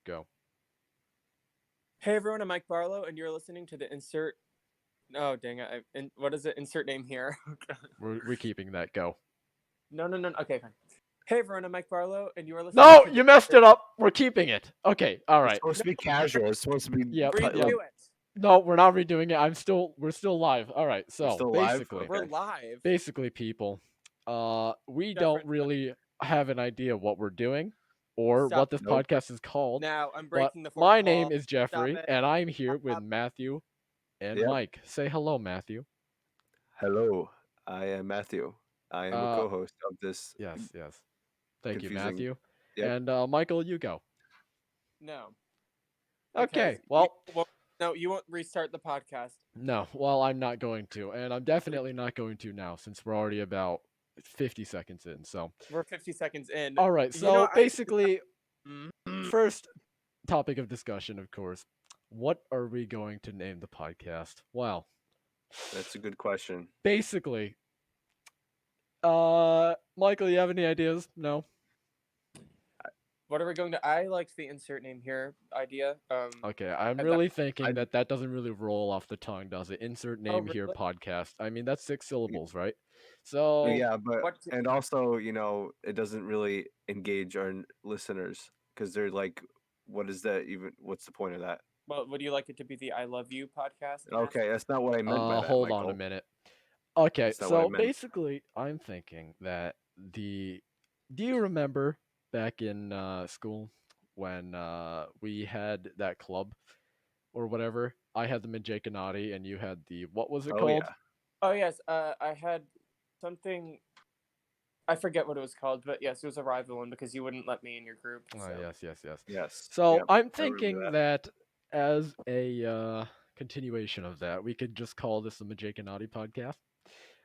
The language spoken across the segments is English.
go. Hey everyone, I'm Mike Barlow, and you're listening to the insert. Oh dang it! What is it? Insert name here. We're keeping that. Go. No. Okay, fine. Hey everyone, I'm Mike Barlow, and you are listening No, to the you messed insert. it up. We're keeping it. Okay. All It's right. supposed No, to be casual. It's supposed to be Yep. Yep. redo it. No, we're not redoing it. We're still live. All right. we're So still live. basically, We're Okay. live. people, we don't Jeffrey, really have an idea what we're doing or stop what this Nope. podcast is called. now. I'm But breaking the fourth my name wall. is Stop Jeffrey, it. and I'm here with Stop. Matthew and Yep. Mike. Say hello, Matthew. Hello. I am Matthew. I am a Uh, co-host of this yes. Thank you, confusing. Matthew. Yep. And Michael, you go. No, because Okay. Well, you won't restart the podcast. no. Well, I'm not going to, and I'm definitely not going to now since we're already about 50 seconds in. So, We're 50 seconds in. all right. You know, So basically, Mm. first topic of discussion, of course. What are we going to name the podcast? Well, That's a good question. basically, Michael, you have any ideas? No. What are we going to? I liked the insert name here idea. Okay, I'm I thought. really thinking I that doesn't really roll off the tongue, does it? Insert Oh name here, really? podcast. I mean, that's 6 syllables, right? Wait, So, yeah, but what? and also, it doesn't really engage our listeners because they're like, what is that even? What's the point of that? Well, would you like it to be the I Love You podcast, Matthew? Okay, that's not what I meant by that, hold on a Michael. minute. Okay, That's not what I so meant. basically, I'm thinking that do you remember back in school when we had that club or whatever? I had the Majikanati and you had the what was it Oh called? yeah. Oh yes, I had something. I forget what it was called, but yes, it was a rival one because you wouldn't let me in your group. Oh, So yes. Yes. So Yep. I'm I remember thinking that. that as a continuation of that, we could just call this the Majikanati podcast.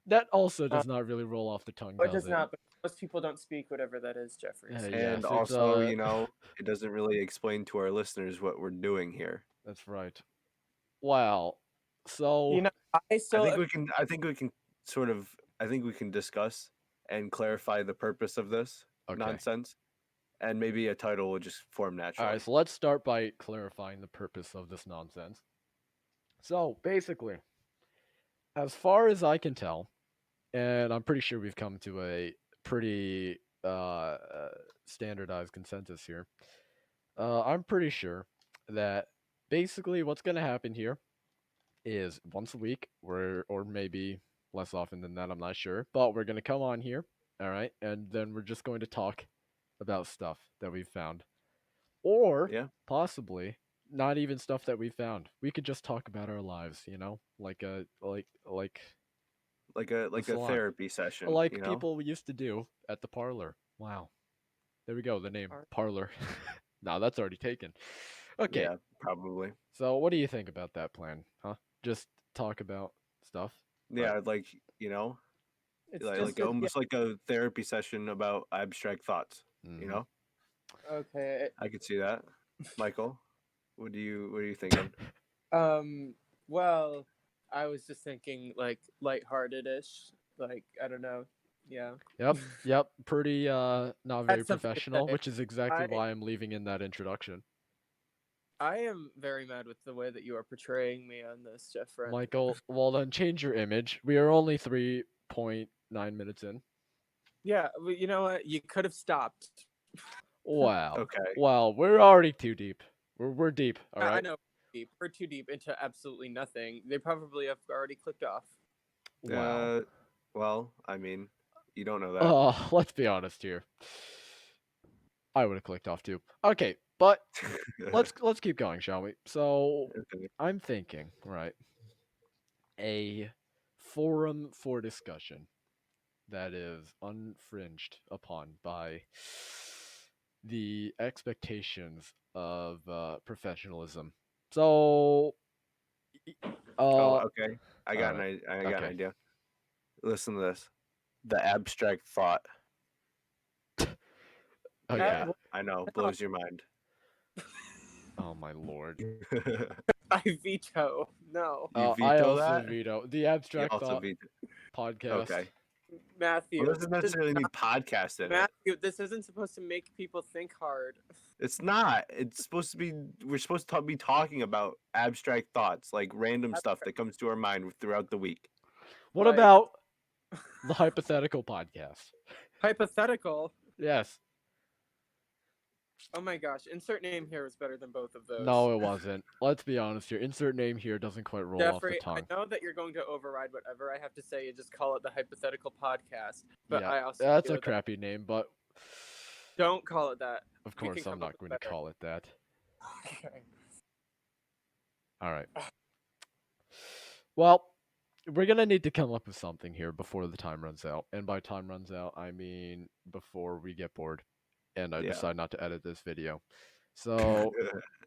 That also uh, does not really roll off the tongue, it does does it? not. But most people don't speak whatever that is, Jeffrey. So. And Yes, it's also, it doesn't really explain to our listeners what we're doing here. that's right. Wow. You So know, I still. I think we can discuss and clarify the purpose of this okay. nonsense, and maybe a title will just form All right, naturally. so let's start by clarifying the purpose of this nonsense. So, basically, as far as I can tell, and I'm pretty sure we've come to a pretty standardized consensus here. I'm pretty sure that basically what's going to happen here is once a week, or maybe less often than that, I'm not sure, but we're going to come on here, all right, and then we're just going to talk about stuff that we've found, or Yeah, possibly not even stuff that we found. We could just talk about our lives, like the like a salon, therapy session. like people used to do at the parlor. Wow, there we go. The name parlor. No, that's already taken. Okay, Yeah, probably. so what do you think about that plan? Huh? Just talk about stuff. But Yeah, like you know, It's like just a yeah. almost like a therapy session about abstract thoughts. You mhm. know, Okay. I could see that. Michael, what are you thinking? Well, I was just thinking like lighthearted-ish. Like I don't know. Yeah. Yep. Pretty not very That's something to professional, say. which is exactly I why I'm leaving in that introduction. I am very mad with the way that you are portraying me on this, Jeff Friend. Michael, well then change your image. We are only 3.9 minutes in. Yeah, well, you know what? You could have stopped. Wow. Okay. Wow, we're already too deep. We're deep, all I right? know deep. We're too deep into absolutely nothing. They probably have already clicked off. Wow. Uh, well, I mean, you don't know that. Let's be honest here. I would have clicked off too. Okay, but let's keep going, shall we? So, Okay. I'm thinking, right, a forum for discussion that is unfringed upon by the expectations of professionalism. So, Oh, uh, okay. all right, I got an okay, idea. Listen to this. The abstract thought. okay. Yeah, I know. No, Blows your mind. Oh my lord. I veto. No. You I veto also that? veto the You abstract also thought veto. podcast. Okay. Well, Matthew, doesn't this is necessarily mean not podcast in it. Matthew. This isn't supposed to make people think hard. It's not. It's supposed to be. We're supposed to be talking about abstract thoughts, like random stuff that comes to our mind throughout the week. What Like about the hypothetical podcast? hypothetical. Yes. Oh my gosh, insert name here was better than both of those. No, it wasn't. Let's be honest here. Insert name here doesn't quite roll off the Jeffrey, I tongue. know that you're going to override whatever I have to say and just call it the hypothetical podcast, but Yeah, I also that's feel a that crappy name, but don't call it that. of We can course I'm come up not going with to better. call it that. Okay. All right. Well, we're gonna need to come up with something here before the time runs out. And by time runs out, I mean before we get bored and I Yeah. decide not to edit this video. So,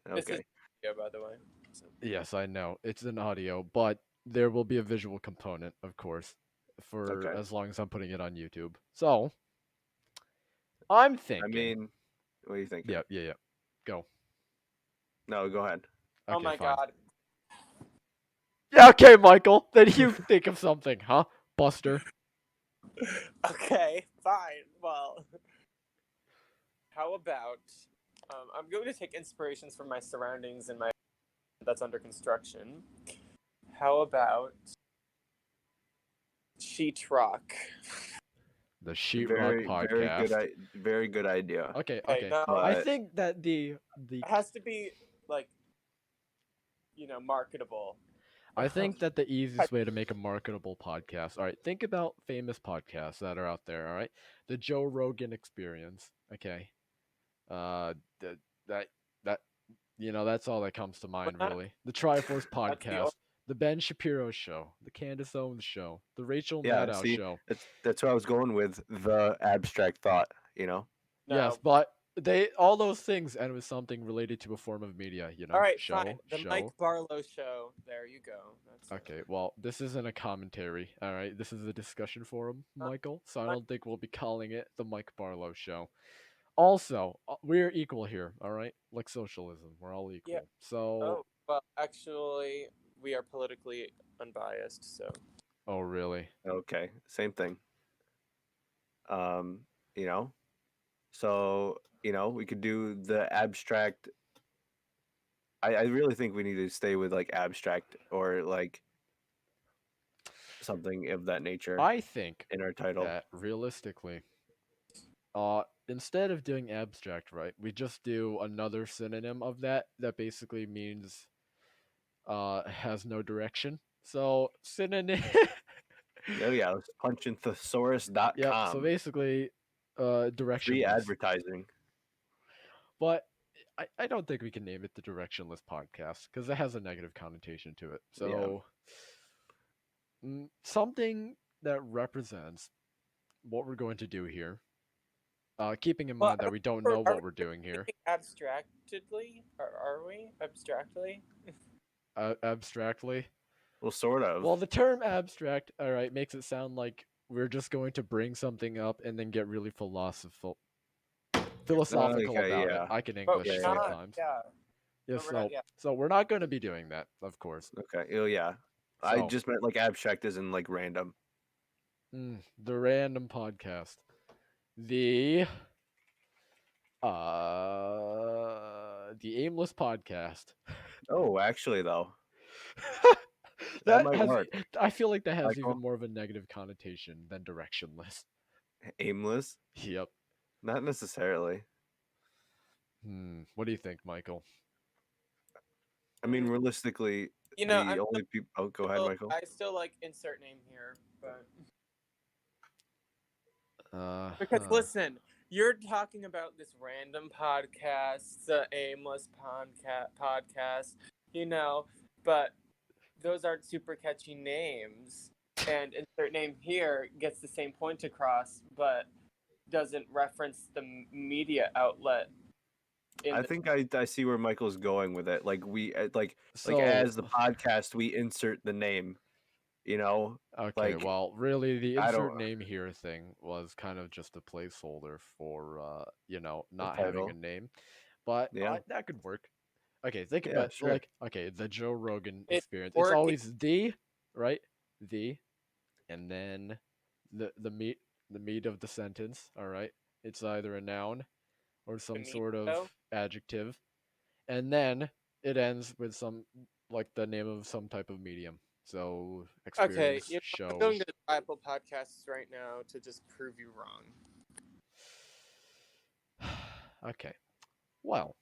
This is Okay. yeah, by the way. So. yes, I know it's an audio, but there will be a visual component, of course, for Okay. as long as I'm putting it on YouTube. So, I'm I thinking. mean, what are you thinking? Yeah. Go. No, go ahead. Oh Okay, my fine. god. Yeah, okay, Michael. Then you think of something, huh, Buster? Okay, fine. Well, how about I'm going to take inspirations from my surroundings and my that's under construction. How about sheetrock? The Sheetrock Very good. podcast. Very good idea. Okay. Okay, no, I But think that the it has to be like marketable. I think that the easiest way to make a marketable podcast. All right, think about famous podcasts that are out there. All right, the Joe Rogan Experience. Okay, th- that that that's all that comes to mind That- really. The Triforce that's the Podcast, the Ben Shapiro Show, the Candace Owens Show, the Rachel yeah, Maddow see, Show. that's what I was going with. The abstract thought. Yes, no. but they all those things end with something related to a form of media. All right, fine. Show, The Mike show. Barlow show. There you go. That's Okay, well, this isn't a commentary, alright? This is a discussion forum, Uh, Michael, so I uh, don't think we'll be calling it the Mike Barlow Show. Also, we're equal here, alright? Like socialism, we're all yeah. equal. So, Oh well, actually, we are politically unbiased. So oh, really? Okay, same thing. Um, you know, so we could do the abstract. I really think we need to stay with like abstract or like something of that nature I think in our title. that realistically, instead of doing abstract, right, we just do another synonym of that basically means, has no direction. So, synonym. Oh yeah, let's punch in Yep. So thesaurus.com. basically, Free directionless. advertising. But I don't think we can name it the directionless podcast because it has a negative connotation to it. Yeah. So something that represents what we're going to do here, keeping in well, mind that we don't are know we what we're doing here. thinking abstractedly? Are we abstractly? Abstractly. Well, sort of. Well, the term abstract, all right, makes it sound like we're just going to bring something up and then get really philosophical Okay, about it. yeah. I can But English we're Yeah, yeah. not. sometimes. Yeah. Yeah, But we're not. Yeah. so we're not going to be doing that, of course. Okay. Oh yeah. I So, just meant like abstract as in like random. the random podcast. The the aimless podcast. Oh, actually though. That That might has work. I feel like that has even Michael? more of a negative connotation than directionless. Aimless? Yep. Not necessarily. What do you think, Michael? I mean, realistically, I'm the only people. Oh, go ahead, Michael. I still like insert name here, but Uh because listen, you're talking about this random podcast, the aimless podcast, but those aren't super catchy names. And insert name here gets the same point across, but doesn't reference the media outlet. I think I see where Michael's going with it. Like we like so as the podcast, we insert the name. okay, Like well, really the I don't insert name here thing was kind of just a placeholder for the not having a title. name. But Yeah, that could work. Okay, think yeah, about sure. the Joe Rogan It's experience. It's working. always the, right? The, and then the meat of the sentence. All right, it's either a noun or some sort of Finito. adjective, and then it ends with some like the name of some type of medium. So Okay, experience, I'm show. going to Apple Podcasts right now to just prove you wrong. Okay. Well,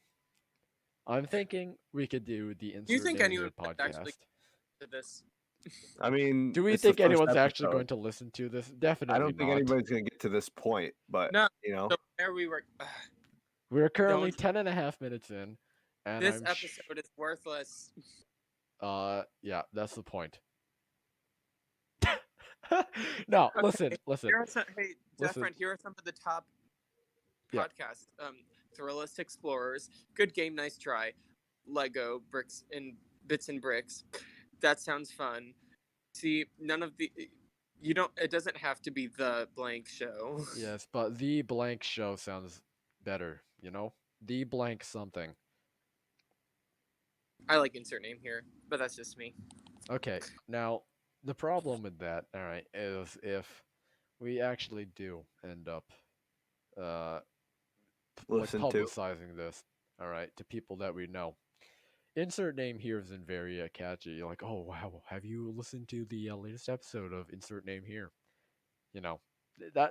I'm thinking we could do the Do you insert think name anyone here would actually podcast. to this? I mean, Do we it's the think first anyone's actually episode. going to listen to this? I Definitely don't think not. anybody's gonna get to this point, but No. you know, So there we were. We're currently Don't. 10 and a half minutes in, and This episode is worthless. yeah, that's the point. No, Okay. listen, Here are some. Hey, Jeff listen. friend. Here are some of the top Yeah, podcasts. Thrillist Explorers. Good game. Nice try. Lego bricks and bits and bricks. That sounds fun. See, none of the. You don't. It doesn't have to be the blank show. yes, but the blank show sounds better, you know? The blank something. I like insert name here, but that's just me. Okay, now, the problem with that, alright, is if we actually do end up, uh, like listen to. publicizing this, alright, to people that we know. Insert name here isn't very catchy. You're like, oh wow, have you listened to the latest episode of Insert Name Here? You know,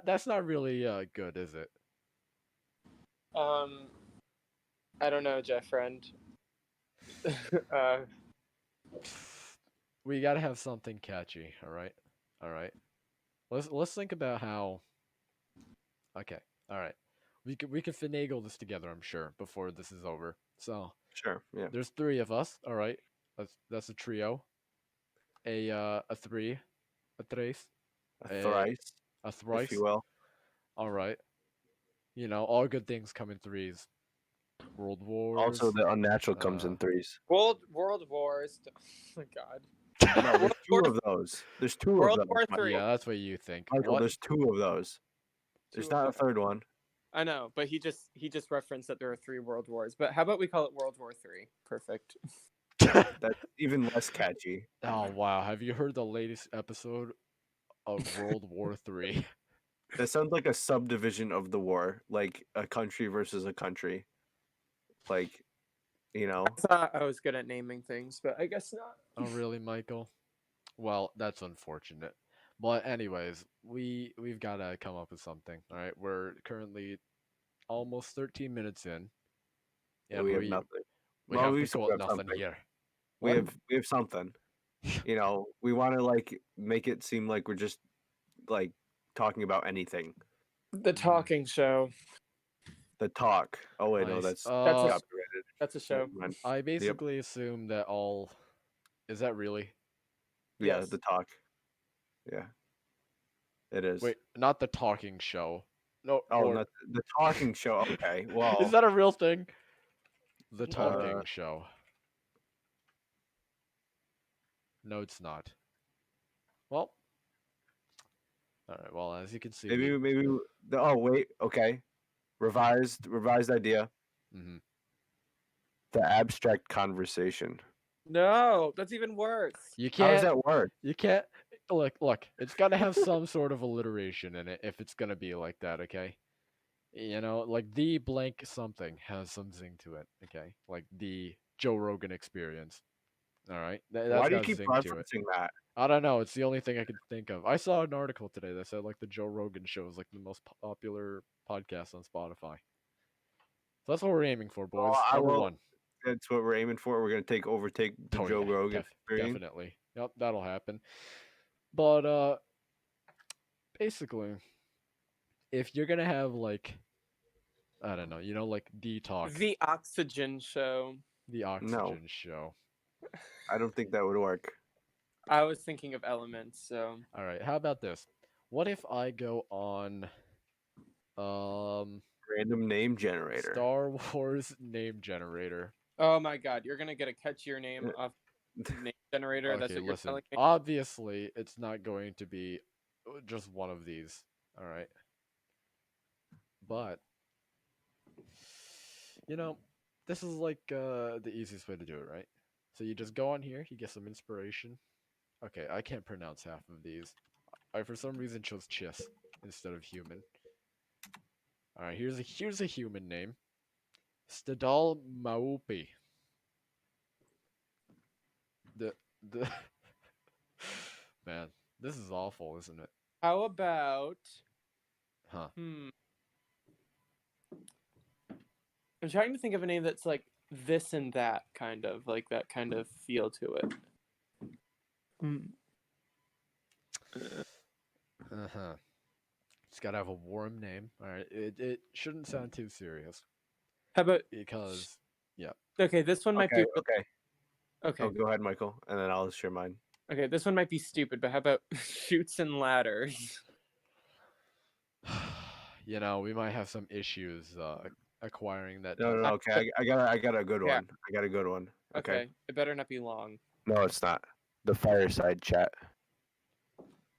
that's not really good, is it? Um, I don't know, Jeff friend. uh, We gotta have something catchy. All right. Let's think about how. Okay, all right. We could finagle this together. I'm sure before this is over. So Sure, yeah, there's three of us. All right, that's a trio. A three, a tres, a a thrice, a if you thrice. will. All right. You know, all good things come in threes. World Also, Wars. the unnatural comes Uh, in threes. World Wars. Oh my God. No, there's World War two of those. There's two of World those, War Three. yeah, that's what you think. Michael. What? There's two of those. Two There's of not them. a third one. I know, but he just referenced that there are three World Wars. But how about we call it World War Three? Perfect. That's even less catchy. Oh wow, have you heard the latest episode of World War Three? That sounds like a subdivision of the war, like a country versus a country. Like, you know, I thought I was good at naming things, but I guess not. Oh really, Michael? Well, that's unfortunate. But anyways, we've gotta come up with something. All right, we're currently almost 13 minutes in, yeah, and we have we nothing. we Well, have we we still got have nothing something. here. We What? have something. You know, we want to like make it seem like we're just like talking about anything. The talking show. The talk. Oh wait, no, I s- That's a uh copyrighted. that's a Never show. mind. I Yep. basically assume that all is that really? Yeah, Yes. the talk. Yeah, it is. Wait, not the talking show. No, Oh, or not the talking show. Okay, is well, that a real thing? The No. uh, talking show. No, it's not. Well, all right. Well, as you can see, we. maybe. Oh wait, okay. Revised idea. Mhm. The abstract conversation. No, that's even worse. You How does can't. that work? You can't. Look. It's gotta have some sort of alliteration in it if it's gonna be like that. Okay. You know, like the blank something has some zing to it. Okay. Like the Joe Rogan experience. All right. That's Why do you got keep zing to it. referencing that? I don't know. It's the only thing I could think of. I saw an article today that said like the Joe Rogan show is like the most popular podcast on Spotify. So that's what we're aiming for, Well, boys. I Number will. one. That's what we're aiming for. We're gonna overtake the Oh Joe yeah, Rogan experience. definitely. Yep, that'll happen. But basically, if you're gonna have like I don't know, you know, like detox, The Oxygen Show. the No, oxygen show. I don't think that would work. I was thinking of elements, so All right, how about this? What if I go on um Random name generator. Star Wars name generator? oh my God, you're gonna get a catchier name off name generator. That's Okay, what you're listen. telling me. Obviously, it's not going to be just one of these. All right, but you know, this is like the easiest way to do it, right? So you just go on here, you get some inspiration. Okay, I can't pronounce half of these. I for some reason chose Chiss instead of human. All right, here's a human name. Stadal Maupi. The the man, this is awful, isn't it? How about Huh. I'm trying to think of a name that's like this and that kind of like that kind of feel to it. Uh-huh. It's gotta have a warm name. All right. It shouldn't sound too serious How about because yeah. okay, this one might be Okay, okay. okay. Oh, go ahead, Michael, and then I'll share mine. Okay, this one might be stupid, but how about shoots and ladders? You know, we might have some issues acquiring that No, no, title. no. Okay, I got a good Yeah. one. I got a good one. Okay. Okay, it better not be long. No, it's not. The fireside chat.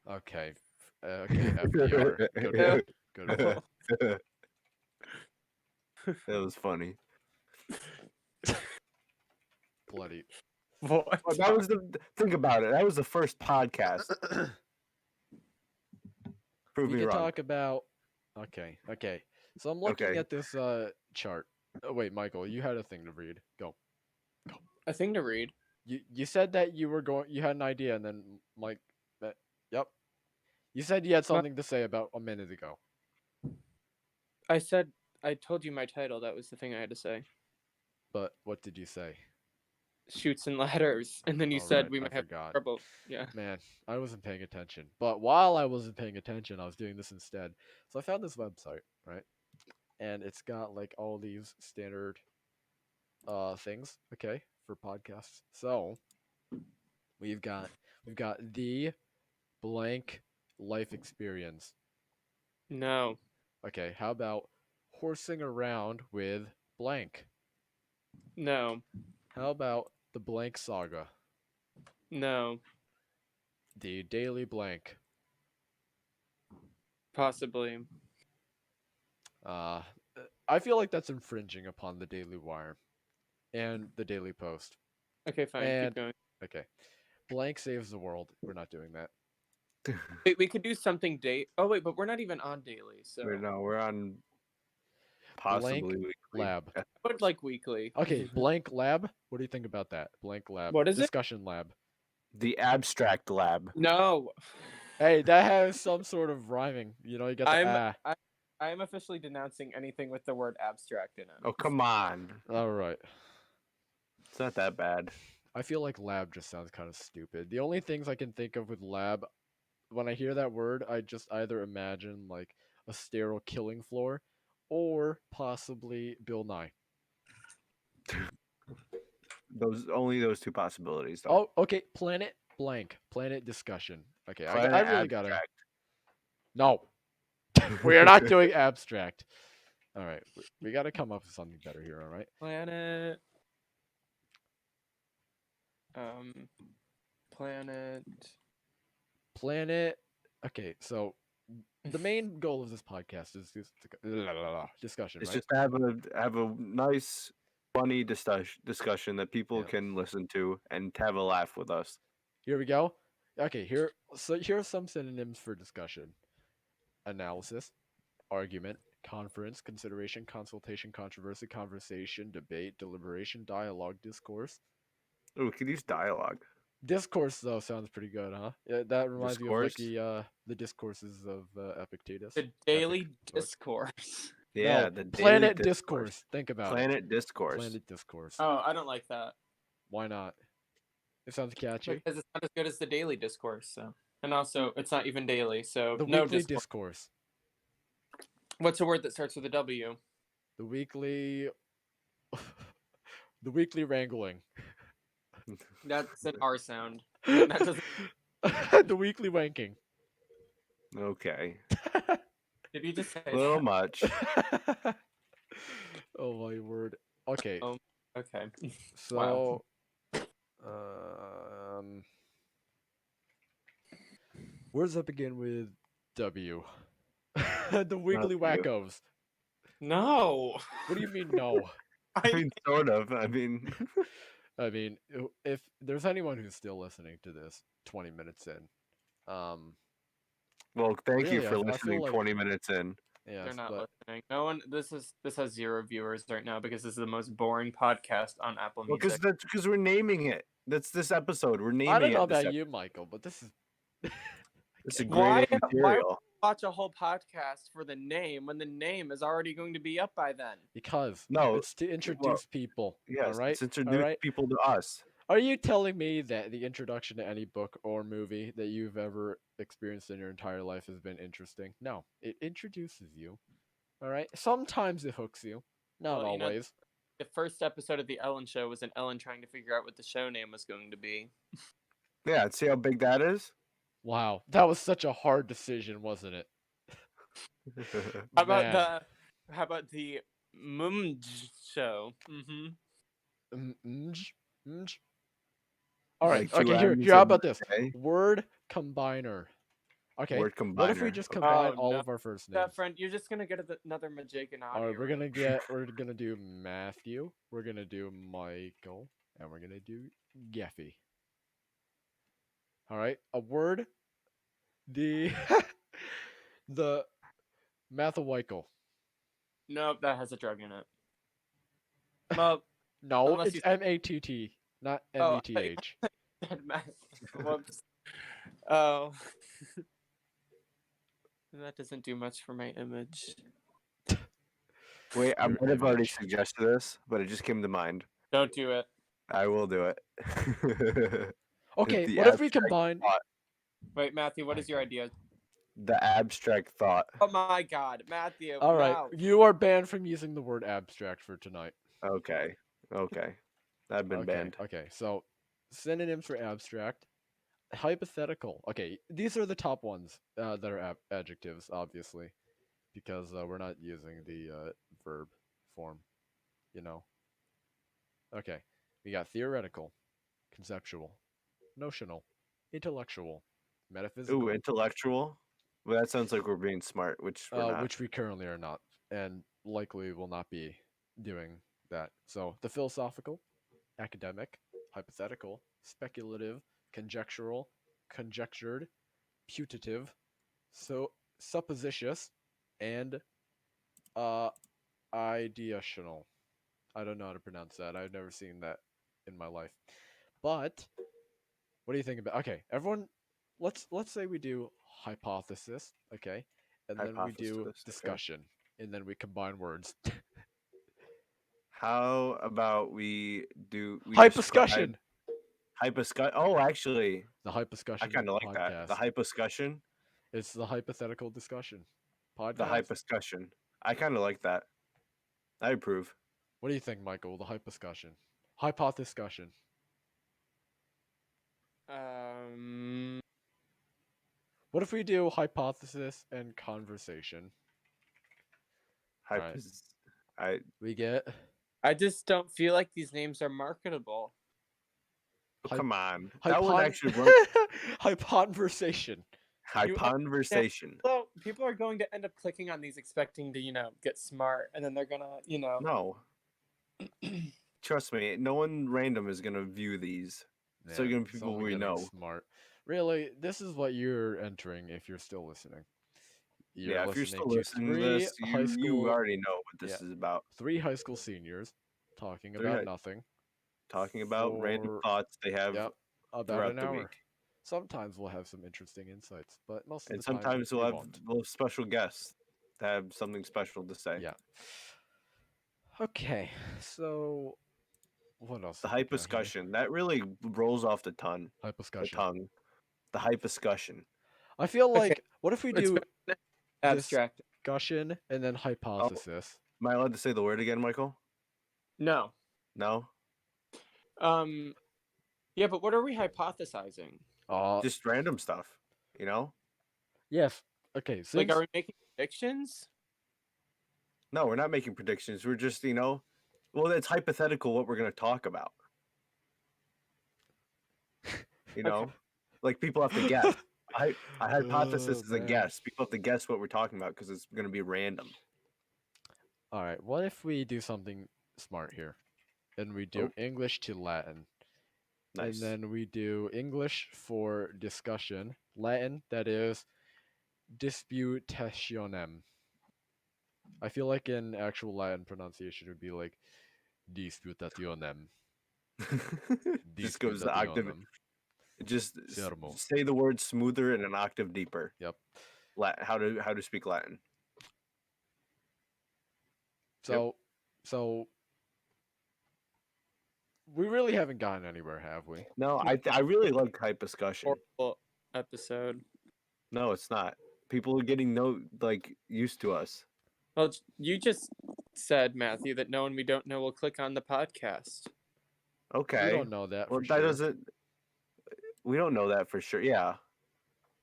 Okay. Okay, FDR. Good one. Good one. That was funny. Bloody. What? Well, that was the think about it. That was the first podcast. Prove We me could wrong. talk about okay, okay. So I'm looking Okay. at this chart. Oh wait, Michael, you had a thing to read. Go. A thing to read. You said that you had an idea and then Mike that yep. You said you had Well, something to say about a minute ago. I said I told you my title. That was the thing I had to say. But what did you say? Shoots and ladders, and then you All said right, we I might have forgot. trouble. Yeah. Man, I wasn't paying attention. But while I wasn't paying attention, I was doing this instead. So I found this website, right? And it's got like all these standard things, okay, for podcasts. So we've got the blank life experience. No. Okay, how about horsing around with blank? No. How about the blank saga? No. The daily blank. Possibly. Uh I feel like that's infringing upon the Daily Wire and the Daily Post. Okay, fine. Keep And going. okay, blank saves the world. We're not doing that. Wait, we could do something date. Oh wait, but we're not even on daily, so We're on Blank possibly weekly. lab. I would like weekly. Okay, blank lab. What do you think about that? Blank lab. What is it? Discussion lab. The abstract lab. No. Hey, that has some sort of rhyming. You know, you got the I'm ah. I am officially denouncing anything with the word abstract in it. Oh, come on. All right. It's not that bad. I feel like lab just sounds kind of stupid. The only things I can think of with lab, when I hear that word, I just either imagine like a sterile killing floor, or possibly Bill Nye. Those two possibilities though. Oh, okay. Planet blank. Planet discussion. Okay, I Planet really gotta. abstract. No, we are not doing abstract. All right, we got to come up with something better here. All right. Planet. Um. Planet. Planet. Okay, so the main goal of this podcast is this discussion, It's right? just to have a nice, funny discussion that people Yeah. can listen to and have a laugh with us. Here we go. Okay, here are some synonyms for discussion: analysis, argument, conference, consideration, consultation, controversy, conversation, debate, deliberation, dialogue, discourse. Oh, we could use dialogue. Discourse though sounds pretty good, huh? Yeah, that reminds me of like Discourse. the discourses of Epictetus. The Epic daily book. discourse. Yeah, No, the daily planet discourse. discourse. Think about it. Planet discourse. Planet discourse. Oh, I don't like that Why not? It sounds catchy. because it's not as good as the daily discourse. So, and also it's not even daily. So The no weekly discourse. discourse. What's a word that starts with a W? The weekly. The weekly wrangling. That's an R sound. And that doesn't. The weekly wanking. Okay. Did you just say A little that? much. Oh my word. Okay, Oh, okay. so um, words that begin with W. The weekly W. wackos. No. What do you mean no? I mean, sort of. I mean, I mean, if there's anyone who's still listening to this 20 minutes in, um, Well, thank you Really, for I feel listening like 20 minutes in. They're yes, not but listening. No one. This has 0 viewers right now because this is the most boring podcast on Apple Well, Music. because we're naming it. That's this episode. We're I naming don't know it this about episode. you, Michael, but this is I This is can't. grade Why? A Why would material. you watch a whole podcast for the name when the name is already going to be up by then? Because No, it's to well, introduce people. All yes, right, it's all introduced right. people to us. Are you telling me that the introduction to any book or movie that you've ever experienced in your entire life has been interesting? No, it introduces you. All right. Sometimes it hooks you, not Well, always. the first episode of the Ellen Show was an Ellen trying to figure out what the show name was going to be. Yeah, see how big that is? Wow, that was such a hard decision, wasn't it? How about Man. the Show? Mm-hmm. Mm, mm, mm. All right. Like two Okay. Here. M's How and about this A. word combiner? Okay. Word What if we combiner. just Okay. combine Oh all no, of our first names? that friend, you're just gonna get another Majaken All right. audio. We're gonna do Matthew. We're gonna do Michael, and we're gonna do Geffy. All right. A word. The the Mathawikel. Nope, that has a drug in it. Well, No, unless it's you. MATT, not Oh, I thought you METH. said Matt. Whoops. Oh, that doesn't do much for my image. Wait, I Your might have already image. suggested this, but it just came to mind. Don't do it. I will do it. Okay, The what if we abstract combine? thought. Wait, Matthew, what is your Okay. idea? The abstract thought. Oh my God, Matthew, All right, no. you are banned from using the word abstract for tonight. Okay. Okay. I've been Okay, banned. okay. So synonyms for abstract, hypothetical. Okay, these are the top ones that are adjectives, obviously, because we're not using the verb form. You know. Okay, we got theoretical, conceptual, notional, intellectual, Ooh, metaphysical, intellectual. Well, that sounds like we're being smart, which we're not. which we currently are not, and likely will not be doing that. So the philosophical, academic, hypothetical, speculative, conjectural, conjectured, putative, so suppositious, and uh ideational. I don't know how to pronounce that. I've never seen that in my life. But what do you think about? Okay, everyone, let's say we do hypothesis, okay, and then we do Hypothesis. Okay. discussion, and then we combine words. How about we describe Hypuscussion. hyposcussion? Oh, actually, The I hypuscussion kind of like that. The podcast. hyposcussion. It's the hypothetical discussion The podcast. hyposcussion. I kind of like that. I approve. What do you think, Michael? The hypuscussion, hypothescussion. Um, What if we do hypothesis and conversation? All right, Hypos. I we get I just don't feel like these names are marketable. oh, hyp come on. That one hypon actually wrote hyponversation. You understand? hyponversation. So people are going to end up clicking on these expecting to, get smart, and then they're gonna. No, trust me. No one random is gonna view these. So Yeah, you're gonna be people someone we getting know. smart. Really, this is what you're entering if you're still listening. You're Yeah, if you're listening still to listening to this, you already know what yeah, this is about. 3 high school seniors talking Three about high- nothing talking about random for, thoughts they have yep, about throughout an the hour. week, Sometimes we'll have some interesting insights, but most of and the time sometimes we we'll have won't. little special guests that have something special to say. Yeah. Okay, so what else The have we hype got here? discussion that really rolls off the tongue. The Hypuscussion. tongue. The hype discussion. I feel Okay, like, what if we it's do abstract. discussion and then Oh, hypothesis? am I allowed to say the word again, Michael? No. No, Um. Yeah, but what are we hypothesizing? just random stuff. You know? Yes. Okay, Like, since are we making predictions? No, we're not making predictions. We're just, well, it's hypothetical what we're going to talk about. You Okay. know, like people have to guess. A hypothesis Oh, is a man. guess. People have to guess what we're talking about because it's going to be random. All right, what if we do something smart here? And we do Oh, English to Latin. And nice. then we do English for discussion, Latin, that is disputationem. I feel like in actual Latin pronunciation it would be like disputationem. Just goes the octave. Disputationem. Just Sermo. say the word smoother and an octave deeper. Yep. How to speak Latin. Yep. So we really haven't gotten anywhere, have we? No, I really like hypuscussion. Horrible episode. No, it's not. People are getting used to us. Well, you just said, Matthew, that no one we don't know will click on the podcast. Okay. We don't know that Well, for that sure. doesn't. We don't know that for sure. Yeah.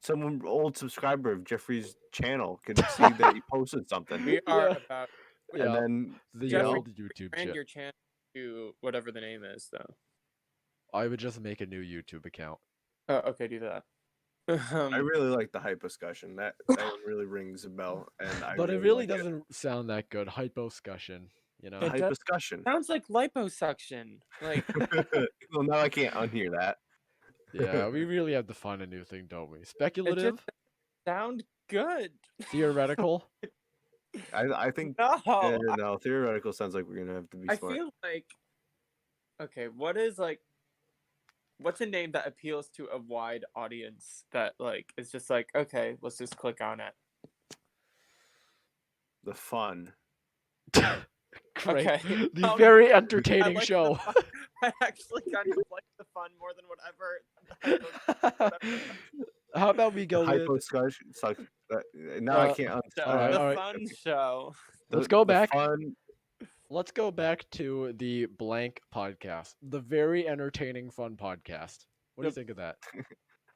Some old subscriber of Jeffrey's channel could see that he posted something, We are Yeah. about and Yeah. then The you know, Jeffrey, old YouTube brand channel. your channel to whatever the name is, though. I would just make a new YouTube account. Oh, okay, do that. I really like the hypuscussion. That one really rings a bell, and I But it really really like it. doesn't sound that good. Hyposcussion, you know? It does. Hypuscussion. Sounds like liposuction. Like, Well, now I can't unhear that. Yeah, we really have to find a new thing, don't we? it just Speculative? sound good. Theoretical? I think No, no, theoretical sounds like we're gonna have to be I smart. feel like. Okay, what's a name that appeals to a wide audience that is just like, okay, let's just click on it. The F.U.N. Great. Okay. The Oh, very I entertaining like show. I actually kind of like the fun more than whatever. How about we go with Hypuscussion sucks. Now I can't Show. Alright, The alright. fun show. Let's go the back. F.U.N. Let's go back to the blank podcast. The very entertaining fun podcast. What do you think of that?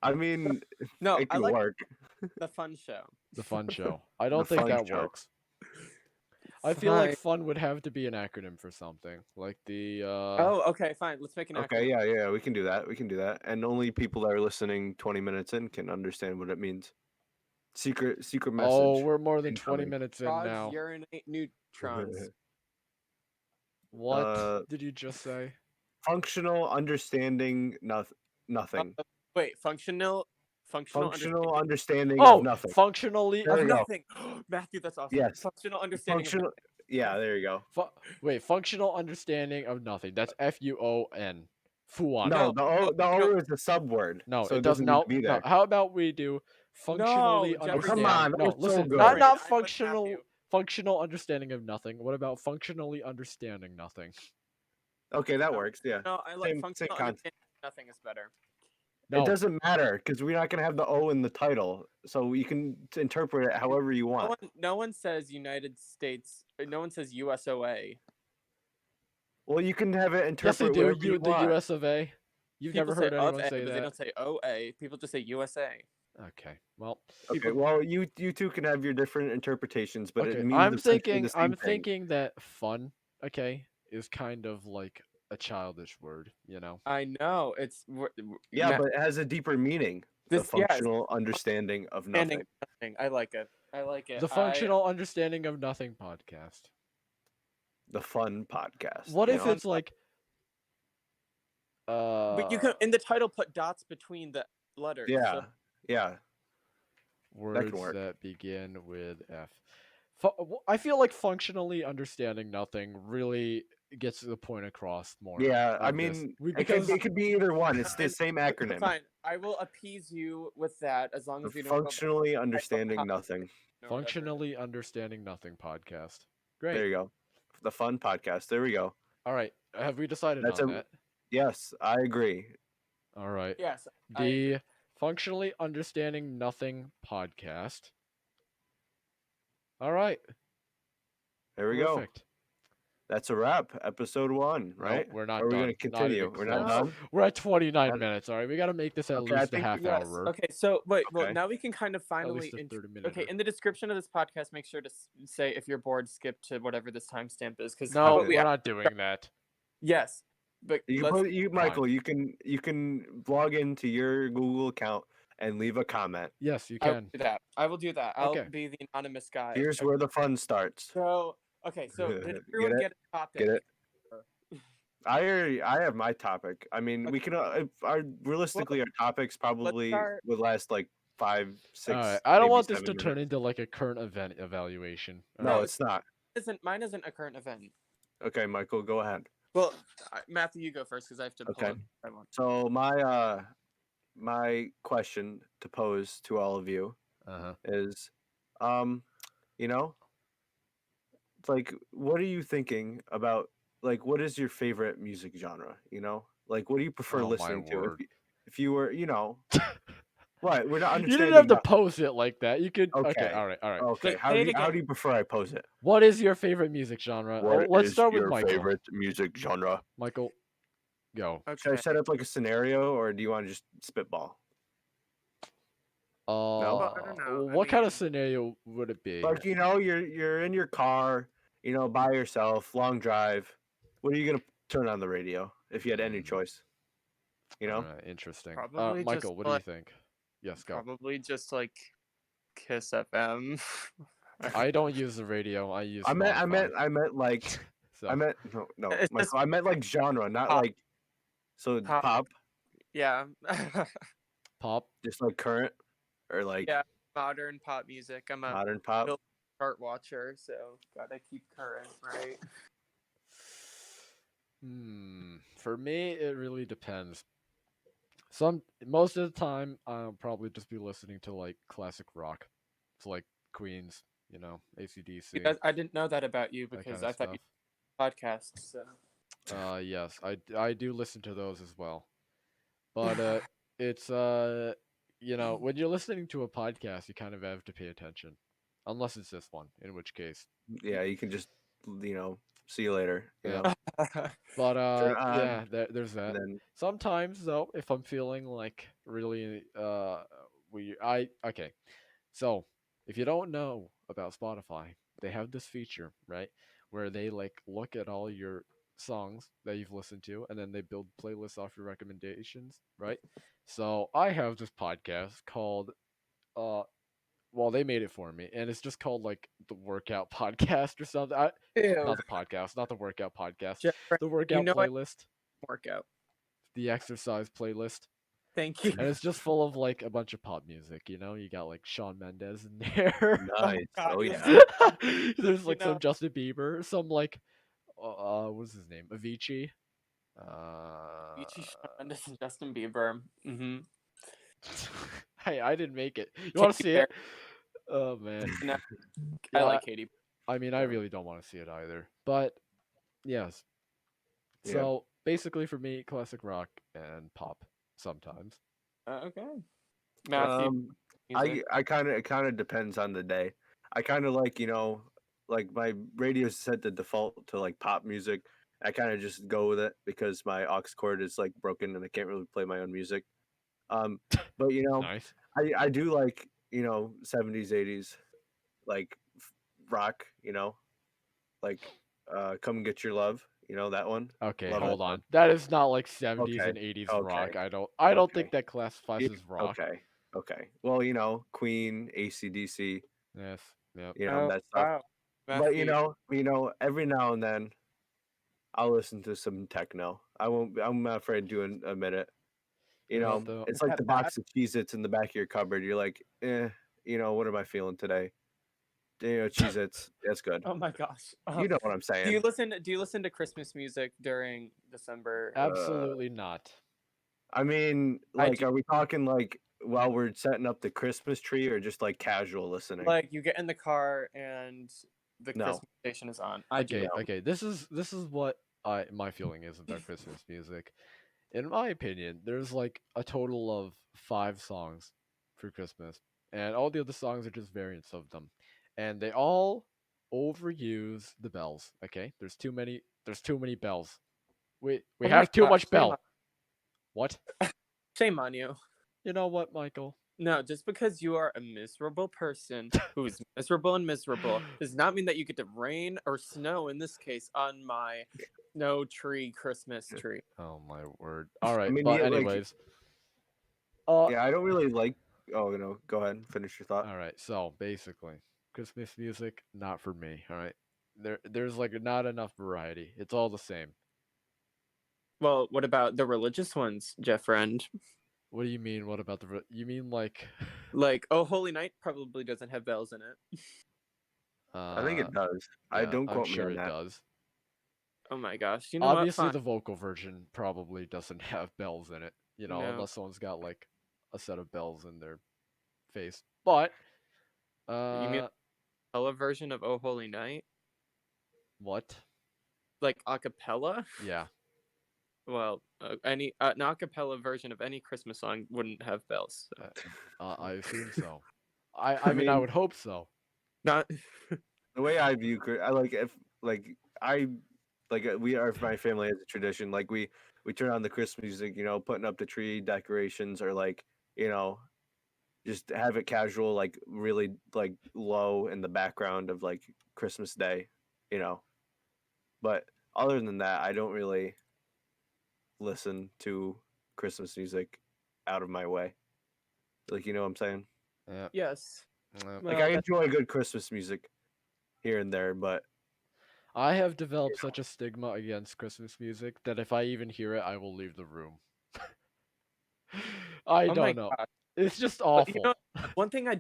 I mean, No, it I could like work. the fun show. The fun show. I don't The think fun that show. works. I feel like Fine. fun would have to be an acronym for something. Like the Oh, okay, fine. Let's make an Okay, acronym. yeah, we can do that. We can do that, and only people that are listening 20 minutes in can understand what it means. Secret message. Oh, we're more than 20 incoming. minutes in Frogs now. urinate neutrons. What did you just say? Functional understanding nothing. Wait, functional Functional understanding understanding of Oh, nothing. functionally. There of we go. nothing. Matthew, that's awesome. Yes. Functional understanding Functional. of Yeah, there you go. Wait, functional understanding of nothing. That's F-U-O-N. F-U-N. No, the O no. is a subword. No, so it it doesn't. doesn't need No, to be no. there. How about we do functionally No, Jeffrey, come understanding? on, that No, was so listen, good. not I'm with functional. Matthew. Functional understanding of nothing. What about functionally understanding nothing? Okay, that works. Yeah. No, I like Same functional concept. understanding of nothing is better. No, It doesn't matter because we're not gonna have the O in the title, so you can interpret it however you want. No one says United States. No one says USOA. Well, you can have it yes, they interpret do. whatever you The want. U.S. of A. You've People never say heard of anyone A, say but they that. don't say OA. People just say USA. Okay, well. Okay, People- well, you two can have your different interpretations, but Okay, it means essentially the same I'm thing. thinking that fun, okay, is kind of like a childish word, you know. I know it's Yeah, but it has a deeper meaning. The This yes, functional understanding of nothing. nothing. I like it. I like it. The functional understanding of nothing podcast. The fun podcast. What you if know? it's like But you can in the title put dots between the letters. Yeah, So yeah. words work. that begin with F? I feel like functionally understanding nothing really gets the point across more. Yeah, I on this. mean, Because it could be either one. It's the same acronym. fine. I will appease you with that as long as we don't go back Functionally understanding to nothing. or whatever. functionally understanding nothing podcast. Great. There you go. The fun podcast. There we go. All right. Have we decided That's on a that? yes. I agree. All right. Yes. The functionally understanding nothing podcast. All right. There we go. Perfect. That's a wrap. Episode 1, No, right? we're not Or are we done. gonna Not continue? even We're not close. done. We're at 29 Not- minutes. All right. We got to make this at Okay, I least a think- half Yes. hour. Okay. So wait. Well, Okay. now we can kind of At finally. least a 30 minute. Okay. In the description of this podcast, make sure to say if you're bored, skip to whatever this timestamp is. Because No, Okay. we're not doing that. Yes. But Michael, you can log into your Google account and leave a comment. Yes, you I will can. do that. I will do that. I'll Okay. be the anonymous guy. Here's where the fun starts. So okay. So did Get everyone it? get a topic? Get it? I have my topic. I mean, we can realistically our topics probably start- would last like 5, All right, 6, I don't maybe want this to 7 turn minutes. into like a current event evaluation. All No, No, right. it's not. mine isn't a current event. Okay, Michael, go ahead. Well, Matthew, you go first because I have to pull Okay. up. I want. So my question to pose to all of you Uh huh. is, um, you know, it's like, what are you thinking about? Like, what is your favorite music genre? Like, what do you prefer Oh my listening to? word. If you were, what we're not You didn't have understanding to nothing. pose it like that. You could. Okay. Okay, All right. All right. okay. Wait, say it How again. do you prefer I pose it? What is your favorite music genre? Oh, What let's is start with your Michael. favorite music genre? Michael, go. Should I Okay. set up like a scenario, or do you want to just spitball? No. Well, I don't know. I What kind of mean, scenario would it be? Like you're in your car, by yourself, long drive. What are you gonna turn on the radio if you had any Hmm. choice? You All know? right. Interesting. probably just Michael, what do you like think? Yes, go. Kiss FM. I don't use the radio. I use Spotify. I meant like So no, It's just Michael. I meant like genre, not pop, like so pop. pop, Yeah, pop. just like current or like yeah. Modern pop music. I'm a modern pop. Bill chart watcher, so gotta keep current, right? For me, it really depends. Most of the time, I'll probably just be listening to like classic rock. It's like Queens, AC/DC, I didn't know that about you that kind because of I thought you stuff. podcasts. So. Yes, I do listen to those as well. But it's when you're listening to a podcast, you kind of have to pay attention, unless it's this one, in which case, Yeah, you can just you know see you later. yeah. But Turn it on, yeah, there's and that. then Sometimes though, if I'm feeling like really we I okay. So, if you don't know about Spotify, they have this feature, right? Where they like look at all your songs that you've listened to and then they build playlists off your recommendations, right? So, I have this podcast called uh well, they made it for me, and it's just called like the workout podcast or something. Ew, Not the podcast, not the workout podcast, Jeff, the you workout know I playlist, workout. the exercise playlist, Thank you. and it's just full of like a bunch of pop music. You got like Shawn Mendes in there. Oh nice. God, Oh you yeah. There's you like some know. Justin Bieber, some like what's his name, Avicii. Uh, Ichi Shawn Mendes and Justin Bieber. Mm-hmm. hey, I didn't make it. You want to Katy see Perry. it? Oh man, No, I yeah. like Katy. I mean, I So. really don't want to see it either. But yes. Yeah. So basically, for me, classic rock and pop sometimes. Okay, Matthew, Um, music. I kind of it kind of depends on the day. I kind of like like my radio's set to default to like pop music. I kind of just go with it because my aux cord is like broken and I can't really play my own music. Um, but Nice. I do like 70s 80s like rock. Like come get your love. That one. Okay, Love that hold song. on. That is not like 70s Okay. and 80s Okay. rock. I don't think Okay. that classifies Yeah, as rock. okay. Okay. Well, Queen, ACDC, Yes. Yep. Oh that stuff. wow, But Matthew. every now and then I'll listen to some techno. I won't. I'm not afraid to admit it. You know what though? Is It's like that the bad? box of Cheez-Its in the back of your cupboard. You're like, what am I feeling today? Cheez-Its. That's good. Oh my gosh. You know what I'm saying? Do you listen to Christmas music during December? Uh, Absolutely not. I mean, I like, do. are we talking like while we're setting up the Christmas tree, or just like casual listening? Like you get in the car and the No, Christmas station is on. I do. Okay, no. okay. This is what my feeling is about Christmas music. In my opinion, there's like a total of 5 songs for Christmas, and all the other songs are just variants of them, and they all overuse the bells. Okay, there's too many. There's too many bells. We Oh my have too gosh. much bell. What? Shame on you. You know what, Michael? No, just because you are a miserable person who's miserable does not mean that you get to rain or snow, in this case, on my snow tree Christmas tree. Oh my word. All I right, mean, but yeah, like, anyways, yeah, I don't really like. Oh, go ahead and finish your thought. all right. So basically, Christmas music not for me. All right, there's like not enough variety. It's all the same. Well, what about the religious ones, Jeff Friend? What do you mean? What about you mean like, Like, Oh Holy Night probably doesn't have bells in it. I think uh, it does. I yeah, don't I'm quote me sure on it that. does. Oh my gosh. You know what? Obviously, Fine. the vocal version probably doesn't have bells in it, No. unless someone's got like a set of bells in their face. But, You mean uh, a cappella version of Oh Holy Night? what? Like a cappella? Yeah, Well, any an a cappella version of any Christmas song wouldn't have bells. So. I assume so. I I I mean, I mean, would hope so. Not. the way I view, I like if like I like we are my family has a tradition. Like we turn on the Christmas music, putting up the tree decorations, or like you know just have it casual, like really like low in the background of like Christmas Day, you know. But other than that, I don't really listen to Christmas music out of my way. Like, you know what I'm saying? Yeah, Yes. yeah. Like, Well, I that. enjoy good Christmas music here and there, but I have developed you know, such a stigma against Christmas music that if I even hear it, I will leave the room. I Oh my don't know. god. It's just But awful. one thing I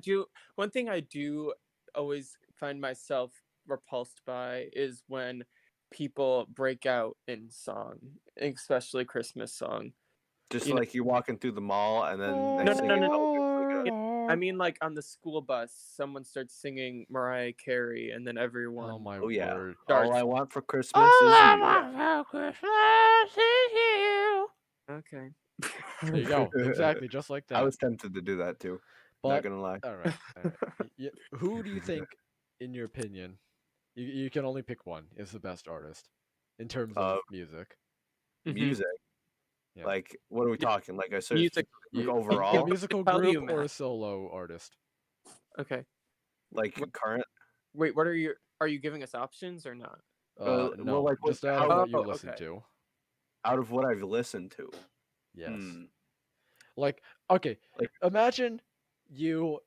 do, always find myself repulsed by is when people break out in song, especially Christmas song. just You know, like you're walking through the mall and then no, next no, thing no, you no, no. know, it's like a I mean, like on the school bus, someone starts singing Mariah Carey, and then Oh everyone my oh yeah, word. all I starts. want for All Christmas is I you. want for Christmas is you. Okay. There you go. Exactly, just like I that. was tempted to do that too. Not But gonna lie. all right, all right. Who do you think, in your opinion, you can only pick one, is the best artist in terms Uh, of music? Hmm. music. Yeah. Like, what are we Yeah, talking? Like, I said, music. like A If overall, I could musical tell group you, or Matt. a solo artist? Okay. like current. Wait, what are your? Are you giving us options or not? Well, No, like what? just out of How what you Oh, listen okay. to. out of what I've listened to? Yes. Hmm. Like, okay, Like, imagine you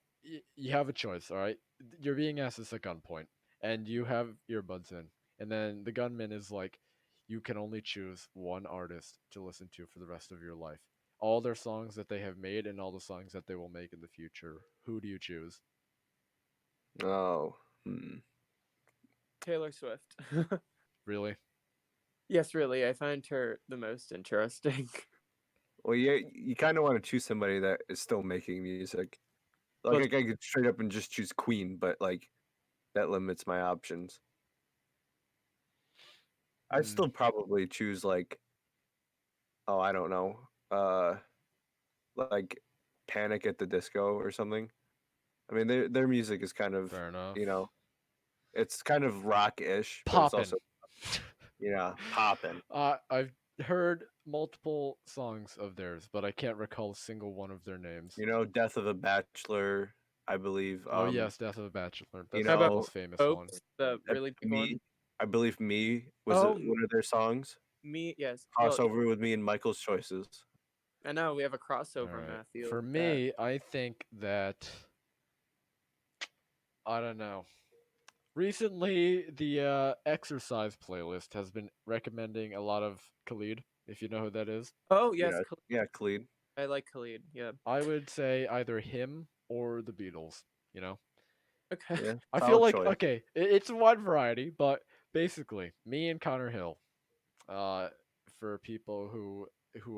have a choice, all right? You're being asked this at gunpoint, and you have earbuds in, and then the gunman is like, you can only choose one artist to listen to for the rest of your life. All their songs that they have made and all the songs that they will make in the future. Who do you choose? oh, hmm. Taylor Swift. Really? Yes, really. I find her the most interesting. Well, yeah, you kind of want to choose somebody that is still making music. Like, Well, I could straight up and just choose Queen, but like that limits my options. I'd Hmm, still probably choose like, oh, I don't know, like Panic at the Disco or something. I mean, their music is kind of, fair enough. you know, it's kind of rock-ish, but it's Poppin'. also, poppin'. I've heard multiple songs of theirs, but I can't recall a single one of their names. Death of a Bachelor, I believe. Oh yes, Death of a Bachelor. You That's how the about know, most famous one. Hopes, the really big Me, one? I believe Me was Oh, one of their songs. me, yes. Well, yeah, Crossover with Me and Michael's Choices. I know we have a All crossover, right. Matthew. For That. me, I think that I don't know. Recently, the exercise playlist has been recommending a lot of Khalid, if you know who that is. Oh yes, Yeah, yeah, Khalid. I like Khalid. Yeah. I would say either him or the Beatles, you know? Okay. Yeah, I feel solid like choice. okay, it's a wide variety, but basically, me and Connor Hill, uh for people who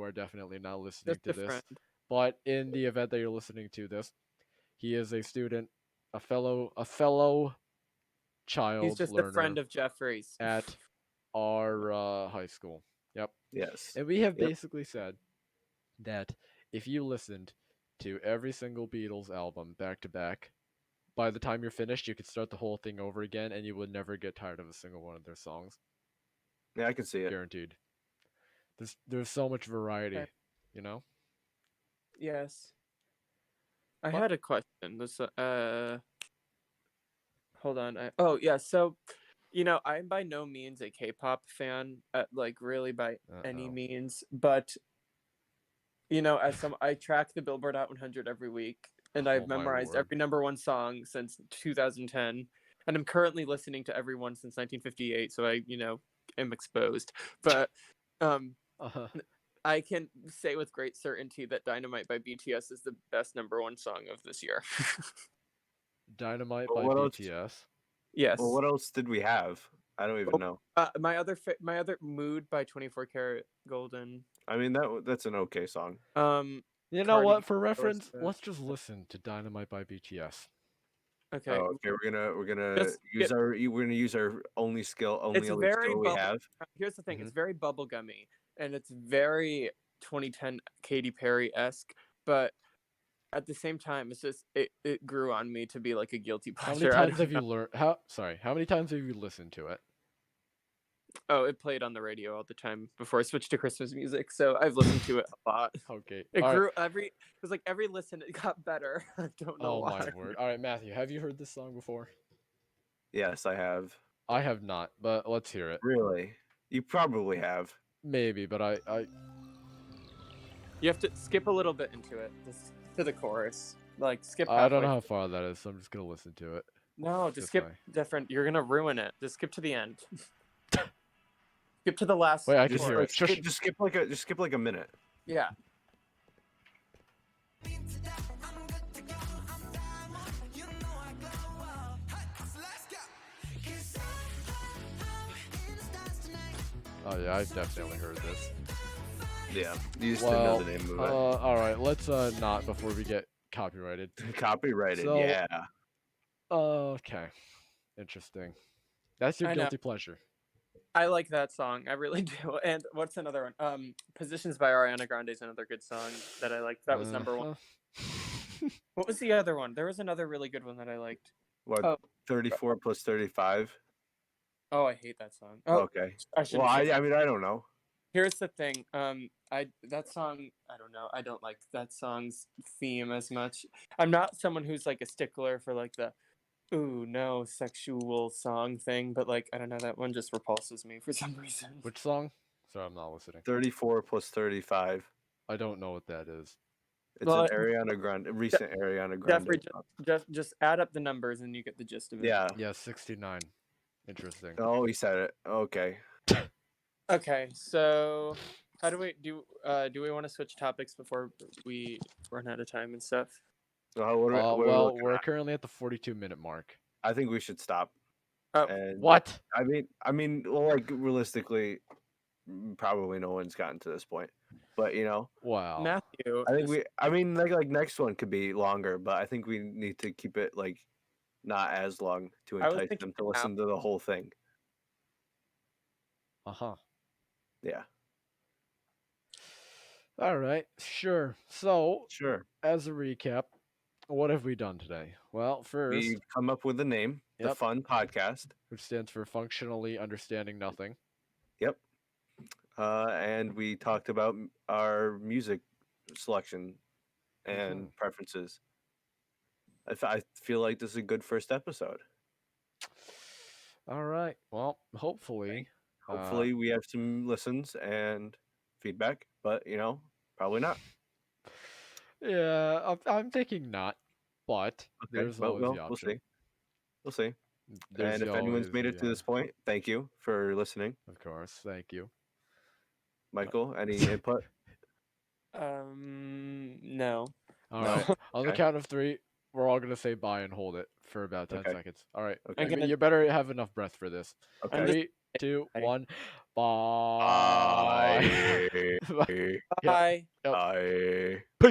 are definitely not listening Just to a this, friend. but in the event that you're listening to this, he is a student, a fellow He's child just a learner friend of Jeffrey's. at our high school. Yep. Yes. And we have Yep. basically said that if you listened to every single Beatles album back to back, by the time you're finished, you could start the whole thing over again and you would never get tired of a single one of their songs. Yeah, I can see it. Guaranteed. There's so much Okay. variety, you know? Yes. I But had a question. This hold on. Oh yeah, so I'm by no means a K-pop fan, like really by any uh-oh. means, but as some I track the Billboard Hot 100 every week, and Oh I've my memorized word. every number one song since 2010, and I'm currently listening to every one since 1958, so I am exposed. But um Uh-huh. I can say with great certainty that Dynamite by BTS is the best #1 song of this year. Dynamite Well, by what else? BTS. Well, Yes. what else did we have? I don't even Oh, know. my other Mood by 24 Karat Golden. I mean, that's an okay song. You know Cardi what? For I listened reference, to that. let's just listen to Dynamite by BTS. Okay, Oh, okay. We're gonna just use our only it's other very skill we bubble. have. Here's the thing: Hmm. it's very bubblegummy, and it's very 2010 Katy Perry-esque. But at the same time, it's just it grew on me to be like a guilty How many pleasure. I times don't have know. you learned? How many times have you listened to it? Oh, it played on the radio all the time before I switched to Christmas music, so I've listened to it a lot. Okay. It All right. grew it was like every listen it got better. I don't know Oh my why. word. All right, Matthew, have you heard this song before? Yes, I have. I have not, but let's hear it. Really? You probably have. Maybe, but I You have to skip a little bit into it, just to the chorus. Like skip I don't halfway. know how far that is, so I'm just gonna listen to it No, just this skip way. different. You're gonna ruin it. Just skip to the end. Skip to the last Wait, I can Just hear chorus. it. Shush. just skip like a minute. Yeah. Oh yeah, I've definitely heard this. Yeah, you just didn't know Well, the name of all right, let's not before we get copyrighted. it. Copyrighted. So, Yeah. okay, interesting. That's your I know. guilty pleasure. I like that song. I really do. And what's another one? Positions by Ariana Grande is another good song that I liked. That was #1. Uh-huh. What was the other one? There was another really good one that I liked. What? Oh, 34 plus 35. oh, I hate that song. Oh, Okay. I Well, shouldn't say. I mean, I don't know. Here's the thing. That song. I don't know. I don't like that song's theme as much. I'm not someone who's like a stickler for like the ooh no sexual song thing, but like I don't know, that one just repulses me for some reason. Which song? Sorry, I'm not listening. 34 plus 35. I don't know what that is. It's Well, an Ariana Grande, recent Ariana Grande Jeffrey, song. just add up the numbers and you get the gist of it. Yeah. Yeah, 69. Interesting. Oh, he said it. Okay. Okay, so how do we do? Do we want to switch topics before we run out of time and stuff? So what are we Well, looking we're at? currently at the 42-minute mark. I think we should stop. Oh, And What? I mean, well, like realistically, probably no one's gotten to this point. But Wow. Matthew. I think I mean, like next one could be longer, but I think we need to keep it like not as long to I was entice thinking them to an hour. listen to the whole thing. Uh-huh. Yeah. All right, sure. So, Sure. as a recap, what have we done today? Well, first, We've come up with a name, the yep, F.U.N podcast. which stands for functionally understanding nothing. Yep. And we talked about our music selection and preferences. I feel like this is a good first episode. All right. Well, hopefully, Hopefully, we have some listens and feedback, but probably not. yeah, I'm thinking not, but Okay, there's but always the we'll see. option. We'll see. There's And if anyone's always made the it to this point, thank you for listening. of course. Thank you. Michael, any input? No. All No. right. On the Okay. count of 3, we're all gonna say bye and hold it for about 10 Okay. seconds. All right. Okay. You better have enough breath for this. I'm Okay. just 3, 2, Bye. 1. Bye. Bye. Yep. Bye. Yep. Bye. Peace.